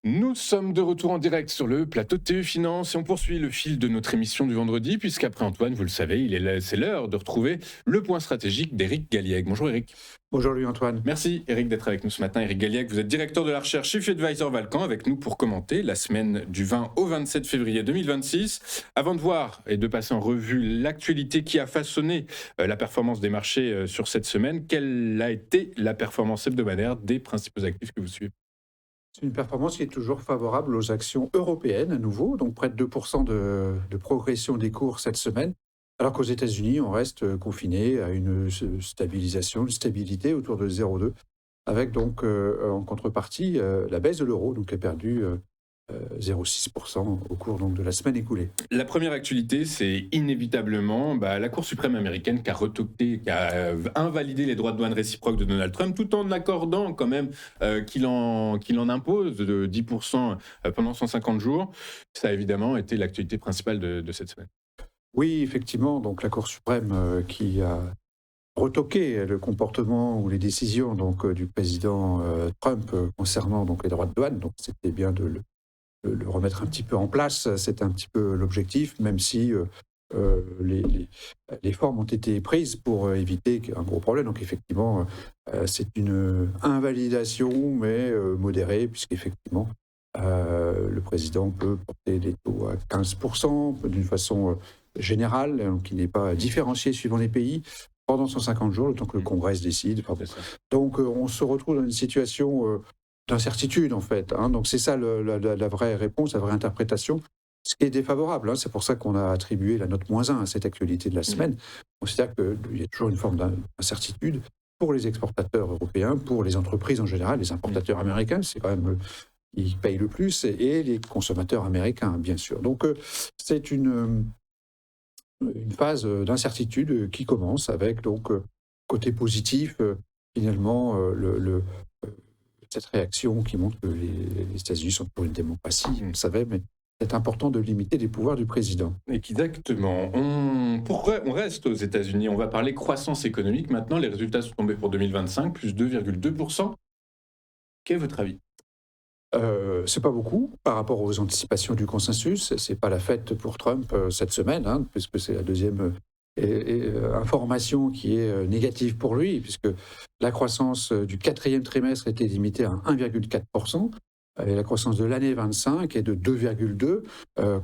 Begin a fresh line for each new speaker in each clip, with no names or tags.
Nous sommes de retour en direct sur le plateau de TU Finance et on poursuit le fil de notre émission du vendredi puisqu'après Antoine, vous le savez, c'est l'heure de retrouver le point stratégique d'Éric Galliègue. Bonjour Éric.
Bonjour Louis-Antoine.
Merci Éric d'être avec nous ce matin. Éric Galliègue, vous êtes directeur de la recherche chez Advisor Valcan avec nous pour commenter la semaine du 20 au 27 février 2026. Avant de voir et de passer en revue l'actualité qui a façonné la performance des marchés sur cette semaine, quelle a été la performance hebdomadaire des principaux actifs que vous suivez?
C'est une performance qui est toujours favorable aux actions européennes à nouveau, donc près de 2% de progression des cours cette semaine, alors qu'aux États-Unis, on reste confiné à une stabilisation, une stabilité autour de 0,2, avec donc en contrepartie la baisse de l'euro, donc qui a perdu 0,6% au cours donc, de la semaine écoulée.
La première actualité, c'est inévitablement la Cour suprême américaine qui a retoqué, qui a invalidé les droits de douane réciproques de Donald Trump, tout en accordant quand même qu'il en impose de 10% pendant 150 jours. Ça a évidemment été l'actualité principale de cette semaine.
Oui, effectivement, donc la Cour suprême qui a retoqué le comportement ou les décisions donc, du président Trump concernant donc, les droits de douane, donc c'était bien de le remettre un petit peu en place, c'est un petit peu l'objectif, même si les formes ont été prises pour éviter un gros problème. Donc effectivement, c'est une invalidation, mais modérée, puisqu'effectivement, le président peut porter des taux à 15% d'une façon générale, qui n'est pas différenciée suivant les pays, pendant 150 jours, le temps que le Congrès se décide. Enfin, bon. Donc on se retrouve dans une situation d'incertitude, en fait. Donc c'est ça la vraie réponse, la vraie interprétation. Ce qui est défavorable, c'est pour ça qu'on a attribué la note -1 à cette actualité de la semaine. On considère qu'il y a toujours une forme d'incertitude pour les exportateurs européens, pour les entreprises en général, les importateurs américains, c'est quand même ils payent le plus, et les consommateurs américains, bien sûr. Donc c'est une phase d'incertitude qui commence avec, donc, côté positif, finalement, cette réaction qui montre que les États-Unis sont pour une démocratie, on le savait, mais c'est important de limiter les pouvoirs du président.
Exactement. On reste aux États-Unis. On va parler croissance économique maintenant. Les résultats sont tombés pour 2025, plus 2,2%. Quel est votre avis?
C'est pas beaucoup par rapport aux anticipations du consensus. C'est pas la fête pour Trump cette semaine, puisque c'est la deuxième information qui est négative pour lui, puisque la croissance du quatrième trimestre était limitée à 1,4%, et la croissance de l'année 25 est de 2,2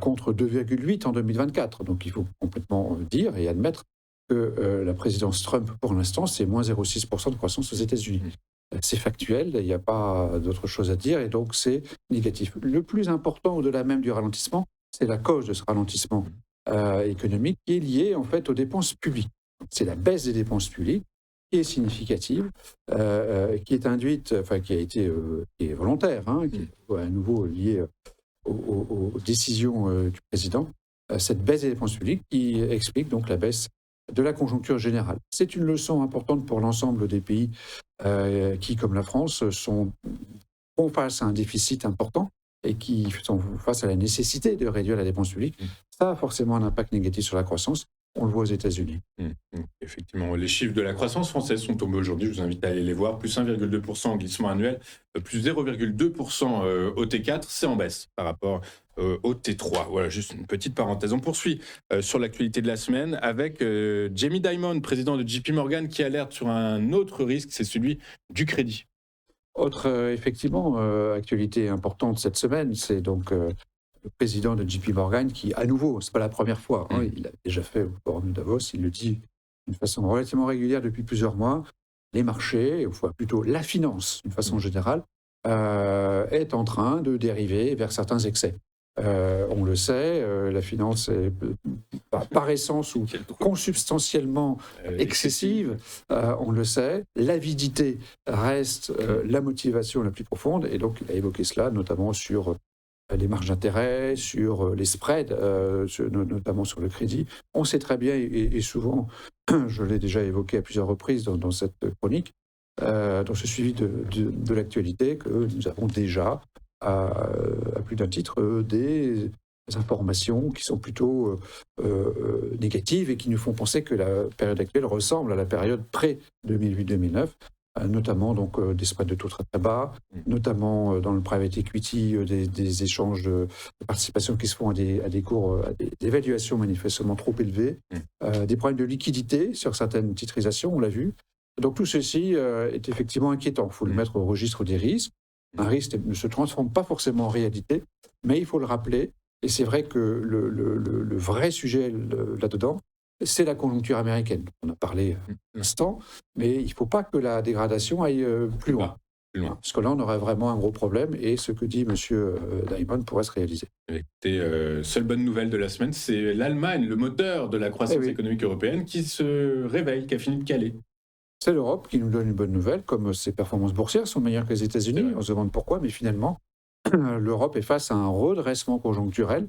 contre 2,8 en 2024. Donc il faut complètement dire et admettre que la présidence Trump, pour l'instant, c'est moins 0,6% de croissance aux États-Unis. C'est factuel, il n'y a pas d'autre chose à dire, et donc c'est négatif. Le plus important, au-delà même du ralentissement, c'est la cause de ce ralentissement économique qui est liée en fait aux dépenses publiques. C'est la baisse des dépenses publiques qui est significative, qui est induite, enfin qui a été qui est volontaire, qui est à nouveau liée aux décisions du président. Cette baisse des dépenses publiques qui explique donc la baisse de la conjoncture générale. C'est une leçon importante pour l'ensemble des pays qui, comme la France, font face à un déficit important et qui sont face à la nécessité de réduire la dépense publique. Ça a forcément un impact négatif sur la croissance. On le voit aux États-Unis.
Effectivement, les chiffres de la croissance française sont tombés aujourd'hui. Je vous invite à aller les voir. Plus 1,2% en glissement annuel, plus 0,2% au T4. C'est en baisse par rapport au T3. Voilà, juste une petite parenthèse. On poursuit sur l'actualité de la semaine avec Jamie Dimon, président de JP Morgan, qui alerte sur un autre risque, c'est celui du crédit.
Autre, effectivement, actualité importante cette semaine, c'est donc le président de JP Morgan qui, à nouveau, c'est pas la première fois, il l'a déjà fait au forum de Davos, il le dit d'une façon relativement régulière depuis plusieurs mois, les marchés, ou plutôt la finance d'une façon générale, est en train de dériver vers certains excès. On le sait, la finance est par essence ou consubstantiellement excessive, on le sait. L'avidité reste la motivation la plus profonde, et donc il a évoqué cela notamment sur les marges d'intérêt, sur les spreads, notamment sur le crédit. On sait très bien, et souvent, je l'ai déjà évoqué à plusieurs reprises dans cette chronique, dans ce suivi de l'actualité, que nous avons déjà, à plus d'un titre, des informations qui sont plutôt négatives et qui nous font penser que la période actuelle ressemble à la période pré-2008-2009, notamment donc des spreads de taux très très bas, notamment dans le private equity, des échanges de participation qui se font à des cours, à des évaluations manifestement trop élevées, des problèmes de liquidité sur certaines titrisations, on l'a vu. Donc tout ceci est effectivement inquiétant. Il faut le mettre au registre des risques. Un risque ne se transforme pas forcément en réalité, mais il faut le rappeler. Et c'est vrai que le vrai sujet là-dedans, c'est la conjoncture américaine. On a parlé un instant, mais il ne faut pas que la dégradation aille plus loin.
Plus loin.
Parce que là, on aurait vraiment un gros problème et ce que dit M. Diamond pourrait se réaliser.
Écoutez, seule bonne nouvelle de la semaine, c'est l'Allemagne, le moteur de la croissance économique européenne, qui se réveille, qui a fini de caler.
C'est l'Europe qui nous donne une bonne nouvelle, comme ses performances boursières sont meilleures que les États-Unis. On se demande pourquoi, mais finalement, l'Europe est face à un redressement conjoncturel.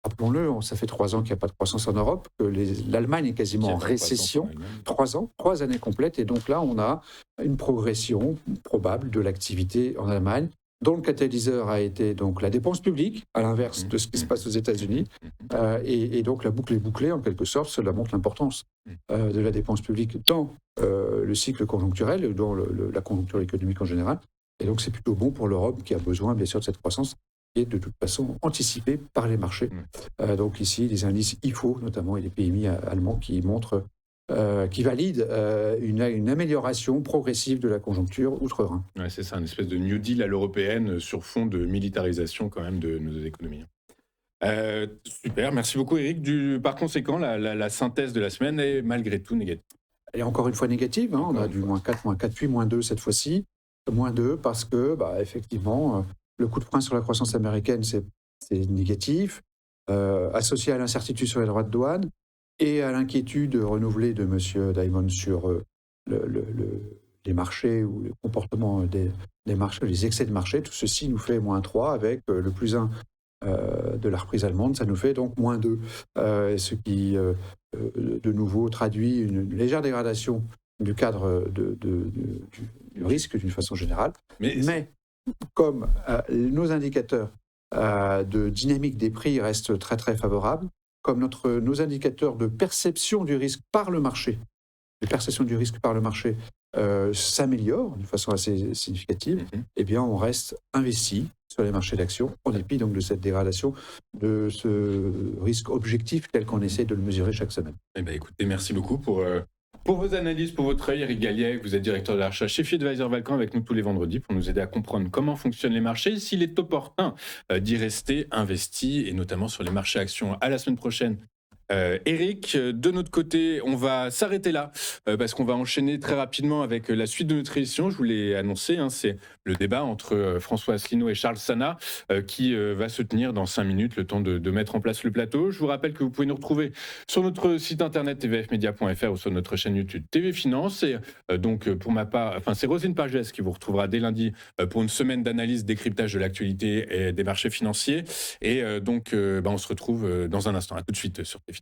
Rappelons-le, ça fait 3 ans qu'il n'y a pas de croissance en Europe, que l'Allemagne est quasiment en récession, 3 ans, 3 années complètes, et donc là, on a une progression probable de l'activité en Allemagne, dont le catalyseur a été donc la dépense publique, à l'inverse de ce qui se passe aux États-Unis, et donc la boucle est bouclée en quelque sorte. Cela montre l'importance de la dépense publique dans le cycle conjoncturel, dans la conjoncture économique en général. Et donc c'est plutôt bon pour l'Europe qui a besoin bien sûr de cette croissance qui est de toute façon anticipée par les marchés. Donc ici, les indices IFO notamment et les PMI allemands qui montrent qui valide une amélioration progressive de la conjoncture outre-Rhin.
Ouais, c'est ça, une espèce de New Deal à l'européenne sur fond de militarisation quand même de nos économies. Super, merci beaucoup Eric. Par conséquent, la synthèse de la semaine est malgré tout négative.
Elle est encore une fois négative, on a du -4, -4,8, -2 cette fois-ci. -2 parce que, effectivement, le coup de frein sur la croissance américaine, c'est négatif, associé à l'incertitude sur les droits de douane, et à l'inquiétude renouvelée de M. Diamond sur les marchés ou le comportement des marchés, les excès de marché. Tout ceci nous fait -3 avec le +1 de la reprise allemande, ça nous fait donc -2, ce qui de nouveau traduit une légère dégradation du cadre du risque d'une façon générale. Mais comme nos indicateurs de dynamique des prix restent très très favorables, comme nos indicateurs de perception du risque par le marché, s'améliorent d'une façon assez significative, eh bien on reste investi sur les marchés d'actions, en dépit donc de cette dégradation, de ce risque objectif tel qu'on essaie de le mesurer chaque semaine.
Eh bien, écoutez, merci beaucoup pour vos analyses, pour votre œil. Eric Galliet, vous êtes directeur de la recherche chez FiAdvisor Valcan avec nous tous les vendredis pour nous aider à comprendre comment fonctionnent les marchés et s'il est opportun d'y rester investi, et notamment sur les marchés actions. À la semaine prochaine. Eric, de notre côté, on va s'arrêter là parce qu'on va enchaîner très rapidement avec la suite de notre émission. Je vous l'ai annoncé, c'est le débat entre François Asselineau et Charles Sana qui va se tenir dans 5 minutes, le temps de mettre en place le plateau. Je vous rappelle que vous pouvez nous retrouver sur notre site internet tvfmedia.fr ou sur notre chaîne YouTube TV Finance. Et donc, pour ma part, c'est Roselyne Pargès qui vous retrouvera dès lundi pour une semaine d'analyse, décryptage de l'actualité et des marchés financiers. Et donc, on se retrouve dans un instant. À tout de suite sur TV.